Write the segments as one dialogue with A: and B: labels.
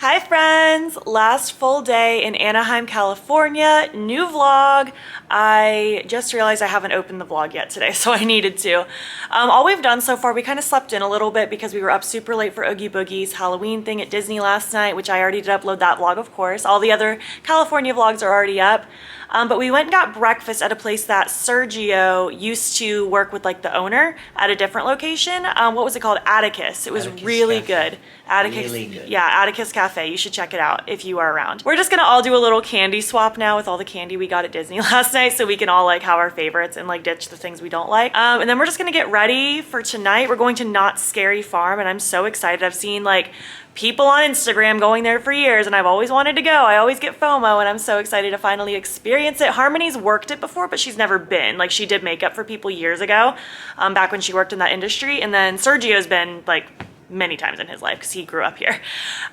A: Hi friends! Last full day in Anaheim, California. New vlog. I just realized I haven't opened the vlog yet today, so I needed to. All we've done so far, we kind of slept in a little bit because we were up super late for Oogie Boogie's Halloween thing at Disney last night, which I already did upload that vlog, of course. All the other California vlogs are already up. But we went and got breakfast at a place that Sergio used to work with, like the owner at a different location. What was it called? Atticus. It was really good. Atticus, really good. Yeah, Atticus Cafe. You should check it out if you are around. We're just gonna all do a little candy swap now with all the candy we got at Disney last night, so we can all like have our favorites and like ditch the things we don't like. And then we're just gonna get ready for tonight. We're going to Knott Scary Farm, and I'm so excited. I've seen like people on Instagram going there for years, and I've always wanted to go. I always get FOMO, and I'm so excited to finally experience it. Harmony's worked it before, but she's never been. Like, she did makeup for people years ago, back when she worked in that industry. And then Sergio's been like many times in his life because he grew up here.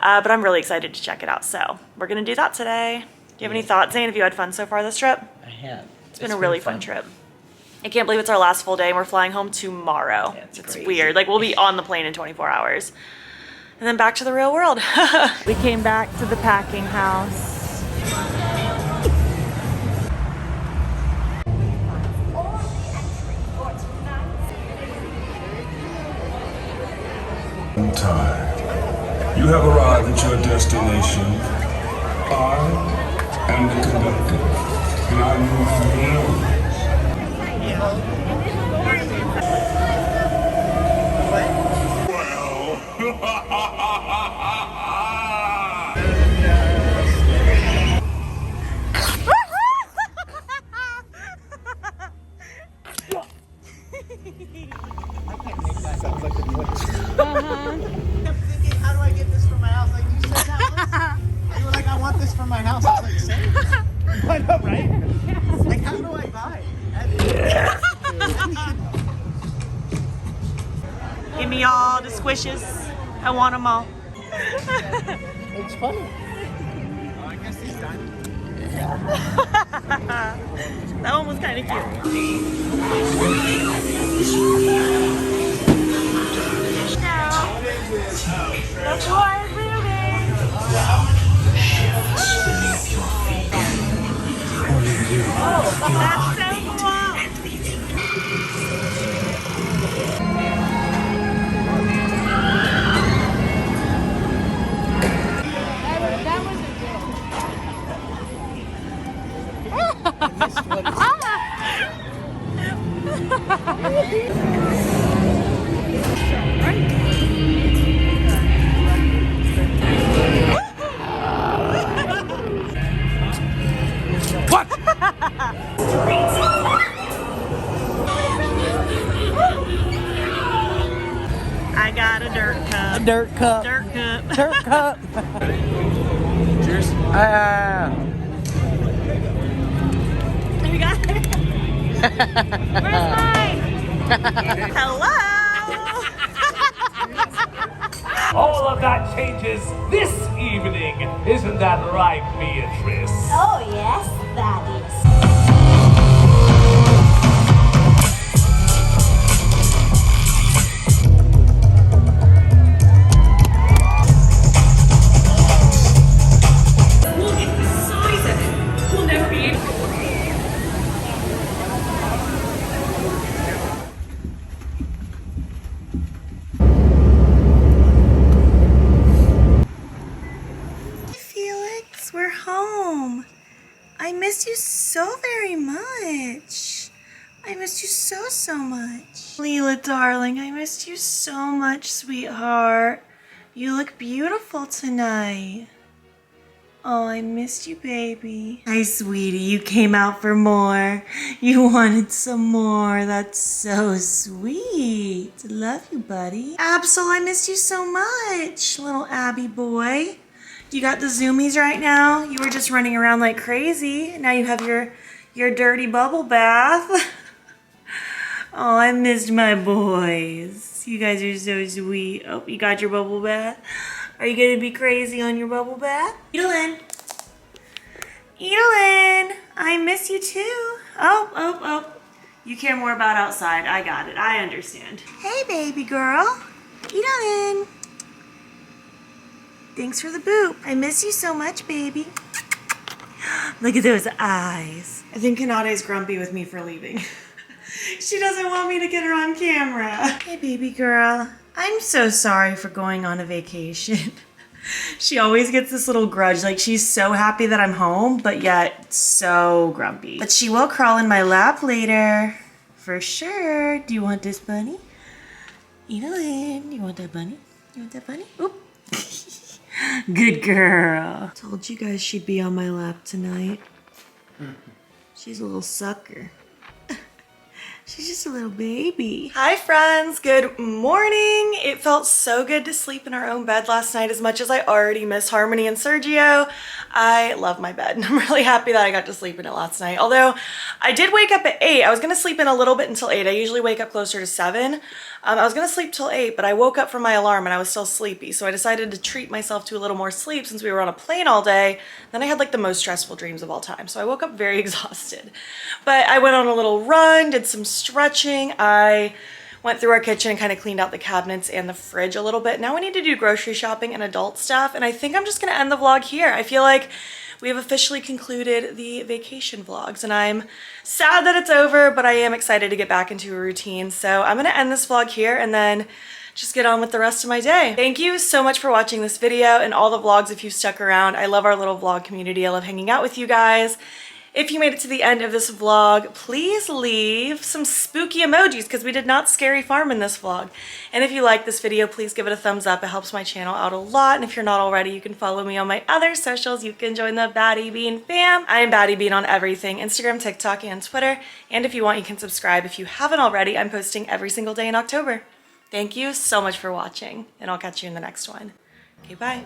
A: But I'm really excited to check it out. So we're gonna do that today. Do you have any thoughts, Zane? Have you had fun so far this trip?
B: I have.
A: It's been a really fun trip. I can't believe it's our last full day and we're flying home tomorrow.
B: Yeah,
A: it's weird. Like, we'll be on the plane in 24 hours. And then back to the real world. We came back to the packing house.
C: Time. You have arrived at your destination. I am the conductor, and I move through
D: kept thinking, how do I get this from my house? Like, you said that once. You were like, I want this from my house. I was like, same. I know, right? Like, how do I buy it?
A: Give me all the squishes. I want them all.
D: It's funny. Oh, I guess he's done.
A: That one was kind of cute. The floor is moving. Oh, that's so cool.
E: That
C: What?
A: I got a dirt cup.
D: A dirt cup.
A: Dirt cup.
D: Dirt cup.
C: Cheers.
A: You got it. Where's mine? Hello.
F: All of that changes this evening. Isn't that right, Beatrice?
E: Oh yes, that is.
A: Look at the size of it. We'll never be able. Felix, we're home. I missed you so very much. I missed you so much. Leela, darling, I missed you so much, sweetheart. You look beautiful tonight. Oh, I missed you, baby. Hi, sweetie. You came out for more. You wanted some more. That's so sweet. Love you, buddy. Absol, I missed you so much, little Abby boy. You got the zoomies right now? You were just running around like crazy. Now you have your dirty bubble bath. Oh, I missed my boys. You guys are so sweet. Oh, you got your bubble bath? Are you gonna be crazy on your bubble bath? Edelyn. Edelyn, I miss you too. Oh. You care more about outside. I got it. I understand. Hey, baby girl. Edelyn. Thanks for the boop. I miss you so much, baby. Look at those eyes. I think Knott is grumpy with me for leaving. She doesn't want me to get her on camera. Hey, baby girl. I'm so sorry for going on a vacation. She always gets this little grudge, like she's so happy that I'm home, but yet so grumpy. But she will crawl in my lap later, for sure. Do you want this bunny? Evelyn, you want that bunny? You want that bunny? Oop. Good girl. Told you guys she'd be on my lap tonight. She's a little sucker. She's just a little baby. Hi friends, good morning. It felt so good to sleep in our own bed last night as much as I already miss Harmony and Sergio. I love my bed and I'm really happy that I got to sleep in it last night. Although I did wake up at 8. I was gonna sleep in a little bit until 8. I usually wake up closer to 7. I was gonna sleep till 8, but I woke up from my alarm and I was still sleepy. So I decided to treat myself to a little more sleep since we were on a plane all day. Then I had like the most stressful dreams of all time. So I woke up very exhausted. But I went on a little run, did some stretching. I went through our kitchen and kind of cleaned out the cabinets and the fridge a little bit. Now we need to do grocery shopping and adult stuff. And I think I'm just gonna end the vlog here. I feel like we have officially concluded the vacation vlogs and I'm sad that it's over, but I am excited to get back into a routine. So I'm gonna end this vlog here and then just get on with the rest of my day. Thank you so much for watching this video and all the vlogs if you stuck around. I love our little vlog community. I love hanging out with you guys. If you made it to the end of this vlog, please leave some spooky emojis because we did not scary farm in this vlog. And if you like this video, please give it a thumbs up. It helps my channel out a lot. And if you're not already, you can follow me on my other socials. You can join the battybean fam. I am battybean on everything, Instagram, TikTok, and Twitter. And if you want, you can subscribe if you haven't already. I'm posting every single day in October. Thank you so much for watching, and I'll catch you in the next one. Okay, bye.